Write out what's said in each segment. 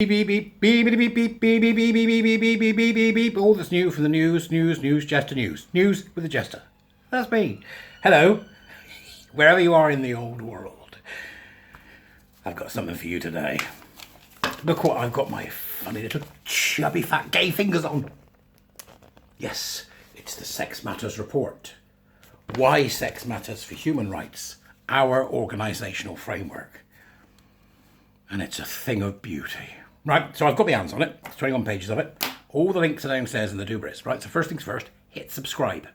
Beep, beep, beep, beep, beep, beep, beep, beep, beep, beep, beep, beep, beep, beep, beep, beep, beep. All that's new from the news, Jester news. News with a Jester. That's me. Hello. Wherever you are in the old world, I've got something for you today. Look what I've got my funny little chubby fat gay fingers on. Yes, it's the Sex Matters report. Why sex matters for human rights, our organisational framework. And it's a thing of beauty. Right, so I've got my hands on it. It's 21 pages of it. All the links are downstairs in the Dubris. Right, so first things first, hit subscribe.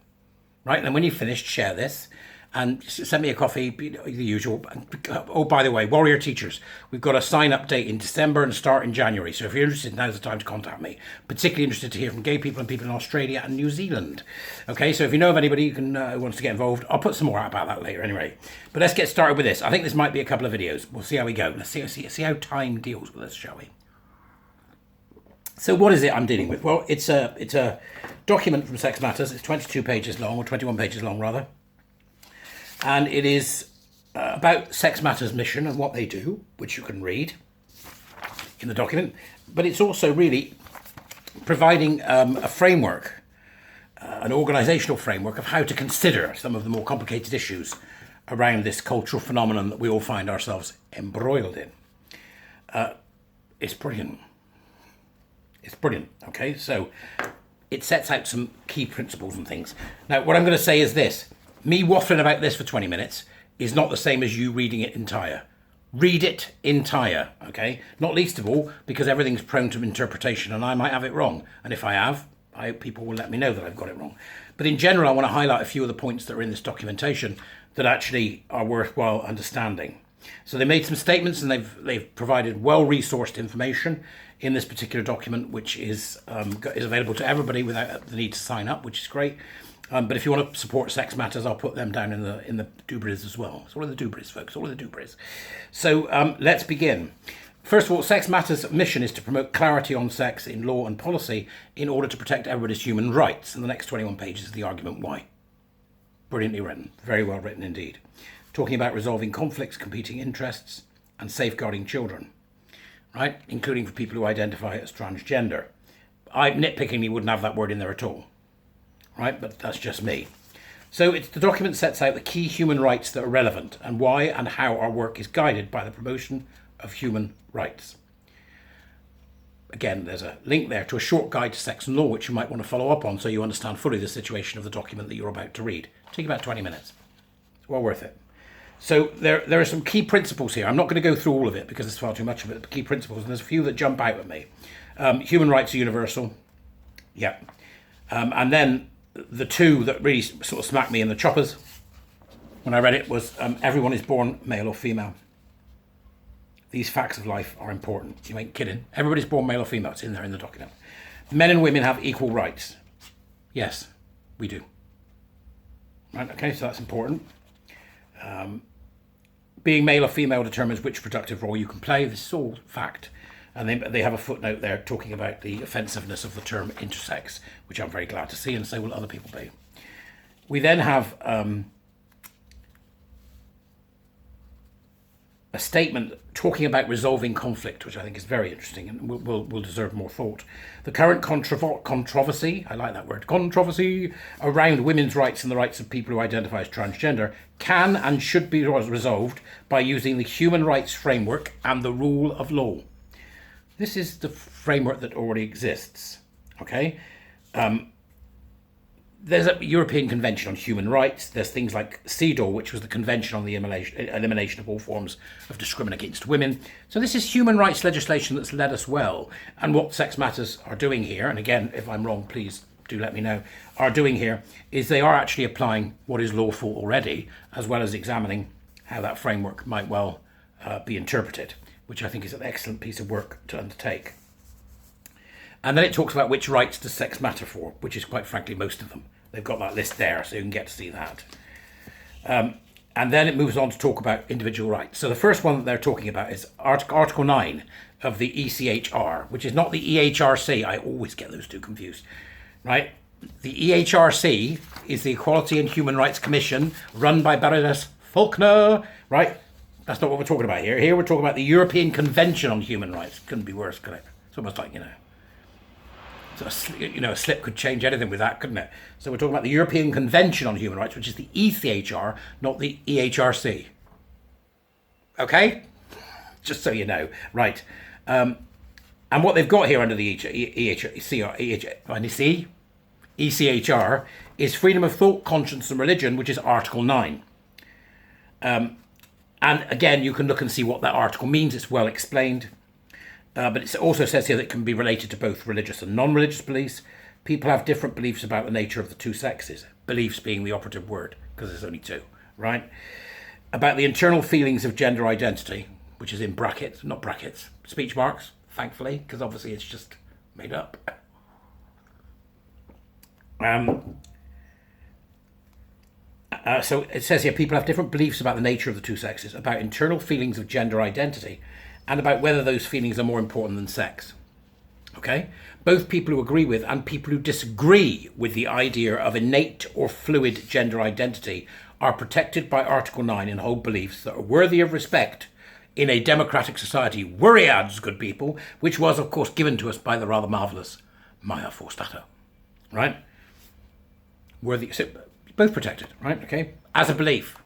Right, and then when you've finished, share this. And send me a coffee, the usual. Oh, by the way, Warrior Teachers, we've got a sign-up date in December and start in January. So if you're interested, now's the time to contact me. Particularly interested to hear from gay people and people in Australia and New Zealand. Okay, so if you know of anybody who wants to get involved, I'll put some more out about that later anyway. But let's get started with this. I think this might be a couple of videos. We'll see how we go. Let's see how time deals with us, shall we? So what is it I'm dealing with? Well, it's a document from Sex Matters. It's 22 pages long, or 21 pages long, rather. And it is about Sex Matters' mission and what they do, which you can read in the document. But it's also really providing a framework, an organisational framework of how to consider some of the more complicated issues around this cultural phenomenon that we all find ourselves embroiled in. It's brilliant. It's brilliant, okay? So it sets out some key principles and things. Now, what I'm going to say is this. Me waffling about this for 20 minutes is not the same as you reading it entire. Read it entire, okay? Not least of all because everything's prone to interpretation and I might have it wrong. And if I have, I hope people will let me know that I've got it wrong. But in general, I want to highlight a few of the points that are in this documentation that actually are worthwhile understanding. So they made some statements and they've provided well-resourced information in this particular document, which is available to everybody without the need to sign up, which is great. But if you want to support Sex Matters, I'll put them down in the Dubris as well. It's all of the Dubris, folks, all of the Dubris. So let's begin. First of all, Sex Matters' mission is to promote clarity on sex in law and policy in order to protect everybody's human rights. And the next 21 pages is the argument why. Brilliantly written, very well written indeed. Talking about resolving conflicts, competing interests, and safeguarding children, right? Including for people who identify as transgender. I nitpickingly wouldn't have that word in there at all. Right, but that's just me. So the document sets out the key human rights that are relevant and why and how our work is guided by the promotion of human rights. Again, there's a link there to a short guide to sex and law, which you might want to follow up on so you understand fully the situation of the document that you're about to read. Take about 20 minutes. It's well worth it. So there are some key principles here. I'm not going to go through all of it because there's far too much of it, but key principles, and there's a few that jump out at me. Human rights are universal. Yeah. And then the two that really sort of smacked me in the choppers when I read it was everyone is born male or female. These facts of life are important. You ain't kidding. Everybody's born male or female. It's in there in the document. Men and women have equal rights. Yes, we do. Right, okay, so that's important. Being male or female determines which productive role you can play. This is all fact. And they have a footnote there talking about the offensiveness of the term intersex, which I'm very glad to see, and so will other people be. We then have a statement talking about resolving conflict, which I think is very interesting and will deserve more thought. The current controversy, I like that word, controversy around women's rights and the rights of people who identify as transgender can and should be resolved by using the human rights framework and the rule of law. This is the framework that already exists, okay? There's a European Convention on Human Rights. There's things like CEDAW, which was the Convention on the Elimination of All Forms of Discrimination Against Women. So this is human rights legislation that's led us well. And what Sex Matters are doing here, and again, if I'm wrong, please do let me know, are doing here is they are actually applying what is lawful already, as well as examining how that framework might well be interpreted, which I think is an excellent piece of work to undertake. And then it talks about which rights does sex matter for, which is quite frankly most of them. They've got that list there, so you can get to see that. And then it moves on to talk about individual rights. So the first one that they're talking about is Article 9 of the ECHR, which is not the EHRC. I always get those two confused, right? The EHRC is the Equality and Human Rights Commission run by Baroness Faulkner, right? That's not what we're talking about here. Here we're talking about the European Convention on Human Rights. Couldn't be worse, could it? It's almost like, so a slip could change anything with that, couldn't it? So we're talking about the European Convention on Human Rights, which is the ECHR, not the EHRC. Okay? Just so you know. Right. And what they've got here under the ECHR is freedom of thought, conscience and religion, which is Article 9. And again, you can look and see what that article means. It's well explained. But it also says here that it can be related to both religious and non-religious beliefs. People have different beliefs about the nature of the two sexes. Beliefs being the operative word, because there's only two, right? About the internal feelings of gender identity, which is in brackets, not brackets, speech marks, thankfully, because obviously it's just made up. So it says here, people have different beliefs about the nature of the two sexes, about internal feelings of gender identity, and about whether those feelings are more important than sex. Okay? Both people who agree with and people who disagree with the idea of innate or fluid gender identity are protected by Article 9 and hold beliefs that are worthy of respect in a democratic society. Worriads, good people, which was, of course, given to us by the rather marvellous Maya Forstater. Right? Worthy, so both protected, right? Okay? As a belief.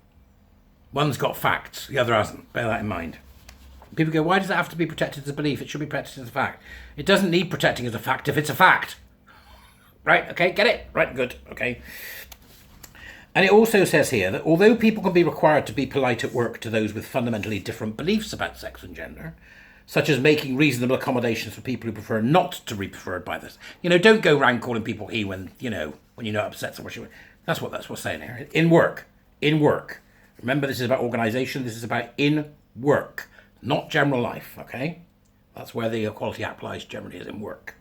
One's got facts, the other hasn't. Bear that in mind. People go, why does it have to be protected as a belief? It should be protected as a fact. It doesn't need protecting as a fact if it's a fact. Right, okay, get it? Right, good, okay. And it also says here that although people can be required to be polite at work to those with fundamentally different beliefs about sex and gender, such as making reasonable accommodations for people who prefer not to be preferred by this. Don't go around calling people he when you're not upset someone. That's what's saying here. In work. Remember, this is about organisation. This is about in work. Not general life, okay? That's where the Equality Act applies generally, is in work.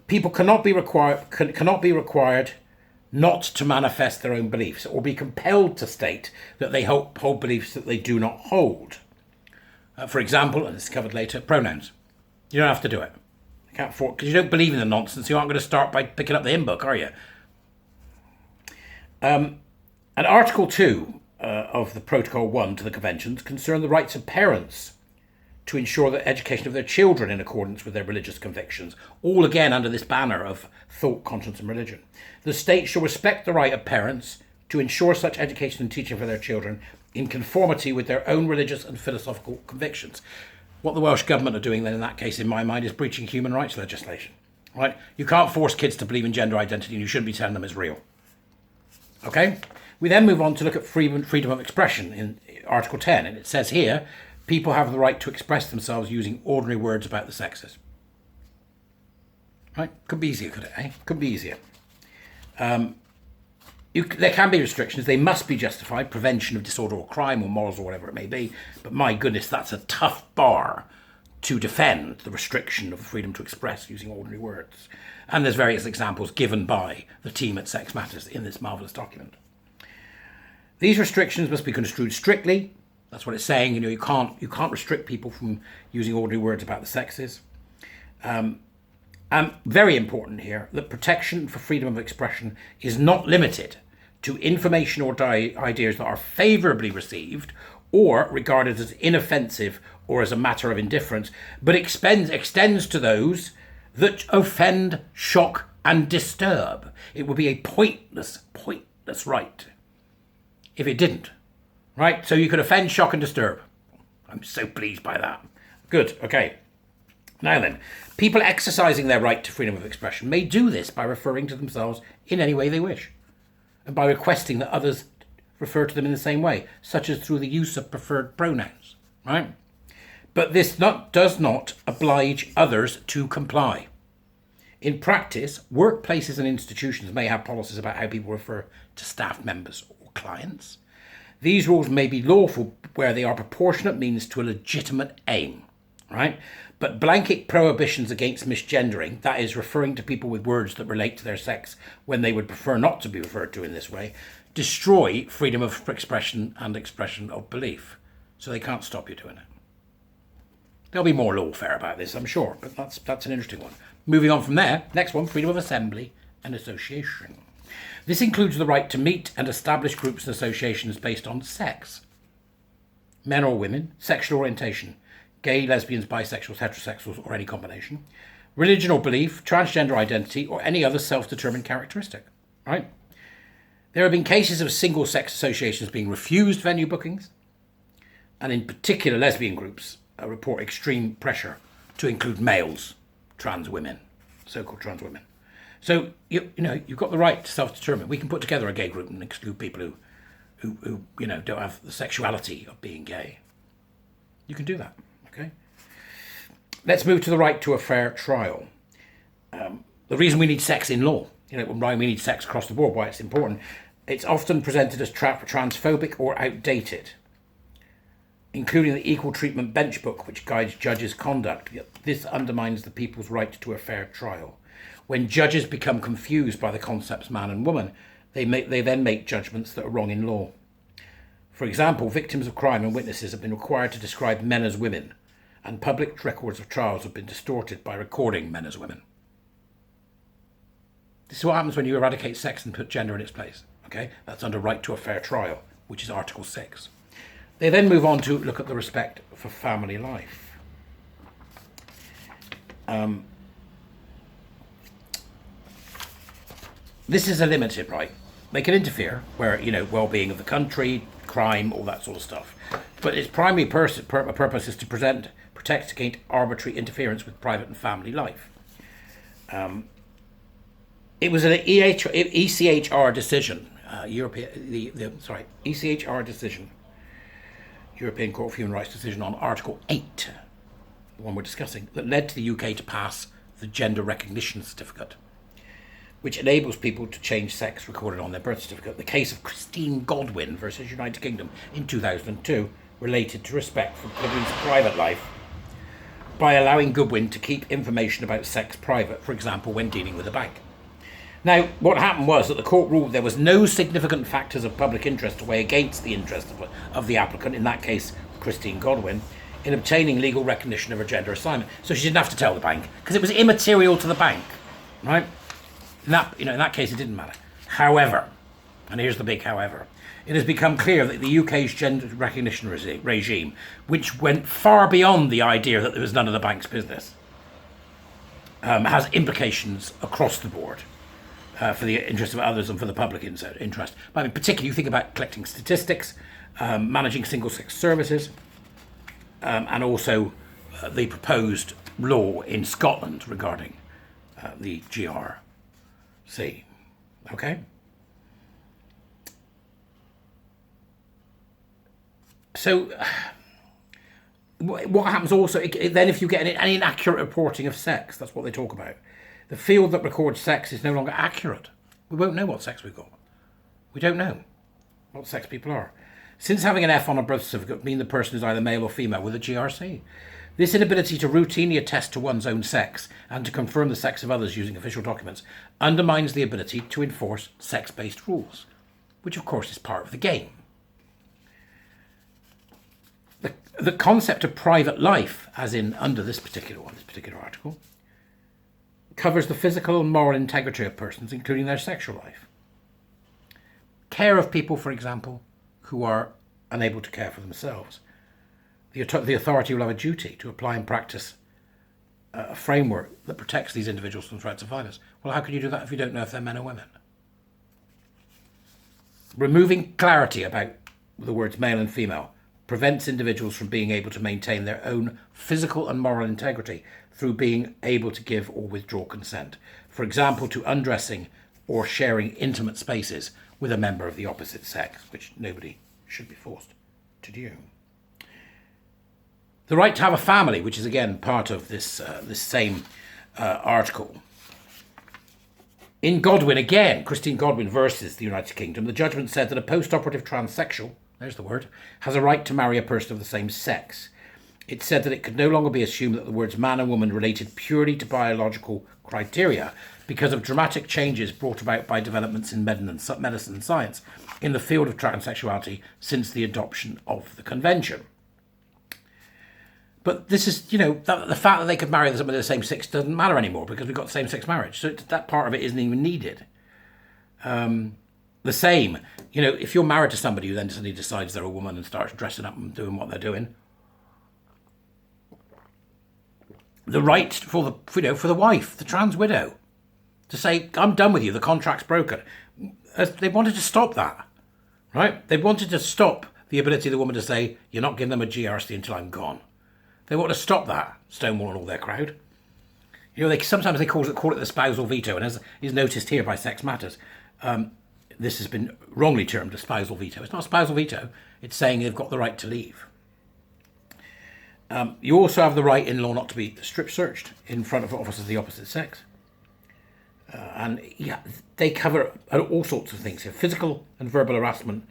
People cannot be required not to manifest their own beliefs or be compelled to state that they hold beliefs that they do not hold. For example, and this is covered later, pronouns. You don't have to do it. You can't afford, because you don't believe in the nonsense. You aren't going to start by picking up the hymn book, are you? And Article 2 of the Protocol 1 to the Conventions concern the rights of parents to ensure the education of their children in accordance with their religious convictions, all again under this banner of thought, conscience and religion. The state shall respect the right of parents to ensure such education and teaching for their children in conformity with their own religious and philosophical convictions. What the Welsh Government are doing then in that case, in my mind, is breaching human rights legislation. Right? You can't force kids to believe in gender identity and you shouldn't be telling them it's real. Okay? We then move on to look at freedom of expression in Article 10, and it says here, people have the right to express themselves using ordinary words about the sexes. Right? Could be easier, could it, eh? Could be easier. There can be restrictions. They must be justified. Prevention of disorder or crime or morals or whatever it may be. But my goodness, that's a tough bar to defend the restriction of the freedom to express using ordinary words. And there's various examples given by the team at Sex Matters in this marvellous document. These restrictions must be construed strictly. That's what it's saying. You can't restrict people from using ordinary words about the sexes. And very important here, that protection for freedom of expression is not limited to information or ideas that are favourably received or regarded as inoffensive or as a matter of indifference, but extends to those that offend, shock and disturb. It would be a pointless right if it didn't. Right? So you could offend, shock and disturb. I'm so pleased by that. Good, okay. Now then, people exercising their right to freedom of expression may do this by referring to themselves in any way they wish, and by requesting that others refer to them in the same way, such as through the use of preferred pronouns, right? But this does not oblige others to comply. In practice, workplaces and institutions may have policies about how people refer to staff members or clients. These rules may be lawful where they are proportionate means to a legitimate aim, right? But blanket prohibitions against misgendering, that is, referring to people with words that relate to their sex when they would prefer not to be referred to in this way, destroy freedom of expression and expression of belief. So they can't stop you doing it. There'll be more lawfare about this, I'm sure, but that's an interesting one. Moving on from there, next one, freedom of assembly and association. This includes the right to meet and establish groups and associations based on sex. men or women, sexual orientation, gay, lesbians, bisexuals, heterosexuals, or any combination, religion or belief, transgender identity, or any other self-determined characteristic, right? There have been cases of single-sex associations being refused venue bookings, and in particular lesbian groups report extreme pressure to include males, trans women, so-called trans women. So, you've got the right to self-determine. We can put together a gay group and exclude people who don't have the sexuality of being gay. You can do that, okay? Let's move to the right to a fair trial. The reason we need sex in law, why we need sex across the board, why it's important, it's often presented as transphobic or outdated, including the Equal Treatment Bench Book, which guides judges' conduct. This undermines the people's right to a fair trial. When judges become confused by the concepts man and woman, they then make judgments that are wrong in law. For example, victims of crime and witnesses have been required to describe men as women, and public records of trials have been distorted by recording men as women. This is what happens when you eradicate sex and put gender in its place. Okay, that's under right to a fair trial, which is Article 6. They then move on to look at the respect for family life. This is a limited right. They can interfere where, well-being of the country, crime, all that sort of stuff. But its primary purpose is to protect against arbitrary interference with private and family life. It was an ECHR decision, ECHR decision, European Court of Human Rights decision on Article 8, the one we're discussing, that led to the UK to pass the Gender Recognition Certificate, which enables people to change sex recorded on their birth certificate. The case of Christine Godwin versus United Kingdom in 2002 related to respect for Godwin's private life by allowing Godwin to keep information about sex private, for example, when dealing with a bank. Now, what happened was that the court ruled there was no significant factors of public interest to weigh against the interest of the applicant, in that case, Christine Godwin, in obtaining legal recognition of her gender assignment. So she didn't have to tell the bank, because it was immaterial to the bank, right? In that case, it didn't matter. However, and here's the big however, it has become clear that the UK's gender recognition regime, which went far beyond the idea that there was none of the bank's business, has implications across the board for the interest of others and for the public interest. But in particular, you think about collecting statistics, managing single-sex services, and also the proposed law in Scotland regarding the GRC. Okay? So, what happens also, then if you get an inaccurate reporting of sex, that's what they talk about. The field that records sex is no longer accurate. We won't know what sex we've got. We don't know what sex people are. Since having an F on a birth certificate means the person is either male or female with a GRC. This inability to routinely attest to one's own sex and to confirm the sex of others using official documents undermines the ability to enforce sex-based rules, which of course is part of the game. The concept of private life, as in under this particular article, covers the physical and moral integrity of persons, including their sexual life. Care of people, for example, who are unable to care for themselves. The authority will have a duty to apply and practice a framework that protects these individuals from threats of violence. Well, how can you do that if you don't know if they're men or women? Removing clarity about the words male and female prevents individuals from being able to maintain their own physical and moral integrity through being able to give or withdraw consent. For example, to undressing or sharing intimate spaces with a member of the opposite sex, which nobody should be forced to do. The right to have a family, which is again part of this same article. In Godwin, again, Christine Godwin versus the United Kingdom, the judgment said that a post-operative transsexual, there's the word, has a right to marry a person of the same sex. It said that it could no longer be assumed that the words man and woman related purely to biological criteria because of dramatic changes brought about by developments in medicine and science in the field of transsexuality since the adoption of the convention. But this is, the fact that they could marry somebody of the same sex doesn't matter anymore because we've got same-sex marriage. So that part of it isn't even needed. The same, if you're married to somebody who then suddenly decides they're a woman and starts dressing up and doing what they're doing, the right for the wife, the trans widow, to say, I'm done with you, the contract's broken. They wanted to stop that, right? They wanted to stop the ability of the woman to say, you're not giving them a GRC until I'm gone. They want to stop that, Stonewall and all their crowd. Sometimes they call it the spousal veto, and as is noticed here by Sex Matters, this has been wrongly termed a spousal veto. It's not a spousal veto, it's saying they've got the right to leave. You also have the right in law not to be strip searched in front of officers of the opposite sex. And yeah, they cover all sorts of things here. Physical and verbal harassment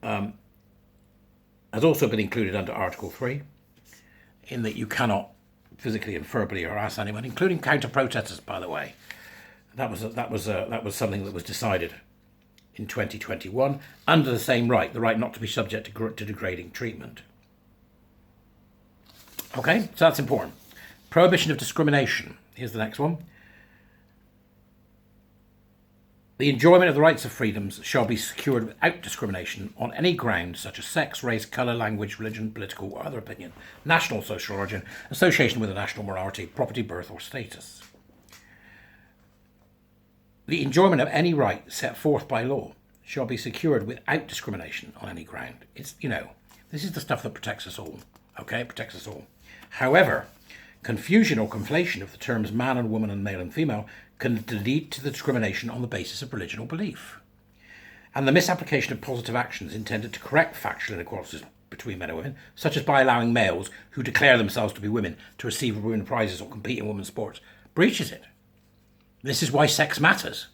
has also been included under Article 3, in that you cannot physically and verbally harass anyone, including counter-protesters, by the way. That was something that was decided in 2021 under the same right, the right not to be subject to degrading treatment. Okay, so that's important. Prohibition of discrimination. Here's the next one. The enjoyment of the rights of freedoms shall be secured without discrimination on any ground such as sex, race, colour, language, religion, political or other opinion, national or social origin, association with a national minority, property, birth or status. The enjoyment of any right set forth by law shall be secured without discrimination on any ground. This is the stuff that protects us all. Okay, it protects us all. However, confusion or conflation of the terms man and woman and male and female can lead to the discrimination on the basis of religion or belief. And the misapplication of positive actions intended to correct factual inequalities between men and women, such as by allowing males who declare themselves to be women to receive women's prizes or compete in women's sports, breaches it. This is why sex matters,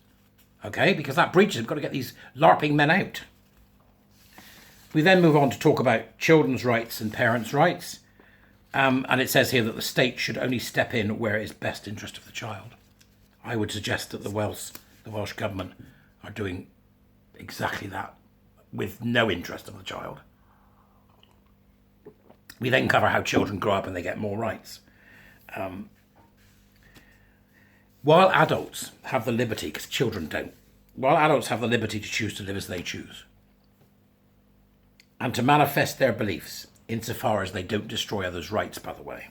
okay? Because that breaches it. We've got to get these LARPing men out. We then move on to talk about children's rights and parents' rights. And it says here that the state should only step in where it is best interest of the child. I would suggest that the Welsh government are doing exactly that with no interest of the child. We then cover how children grow up and they get more rights. While adults have the liberty, because children don't, while adults have the liberty to choose to live as they choose and to manifest their beliefs insofar as they don't destroy others' rights, by the way,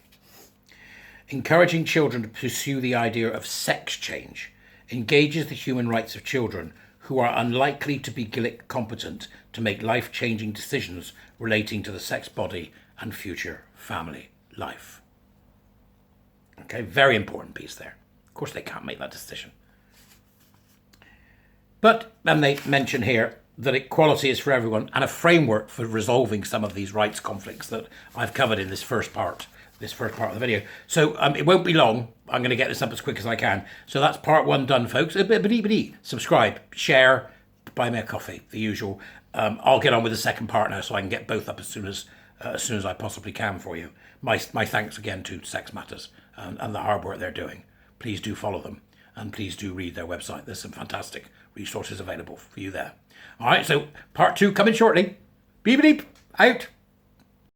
encouraging children to pursue the idea of sex change engages the human rights of children who are unlikely to be competent to make life-changing decisions relating to the sex body and future family life. Okay, very important piece there. Of course they can't make that decision. But then they mention here that equality is for everyone and a framework for resolving some of these rights conflicts that I've covered in this first part of the video. So it won't be long. I'm going to get this up as quick as I can. So that's part one done, folks. Subscribe, share, buy me a coffee, the usual. I'll get on with the second part now so I can get both up as soon as I possibly can for you. My thanks again to Sex Matters and the hard work they're doing. Please do follow them and please do read their website. There's some fantastic resources available for you there. All right, so part two coming shortly. Beep, beep, out.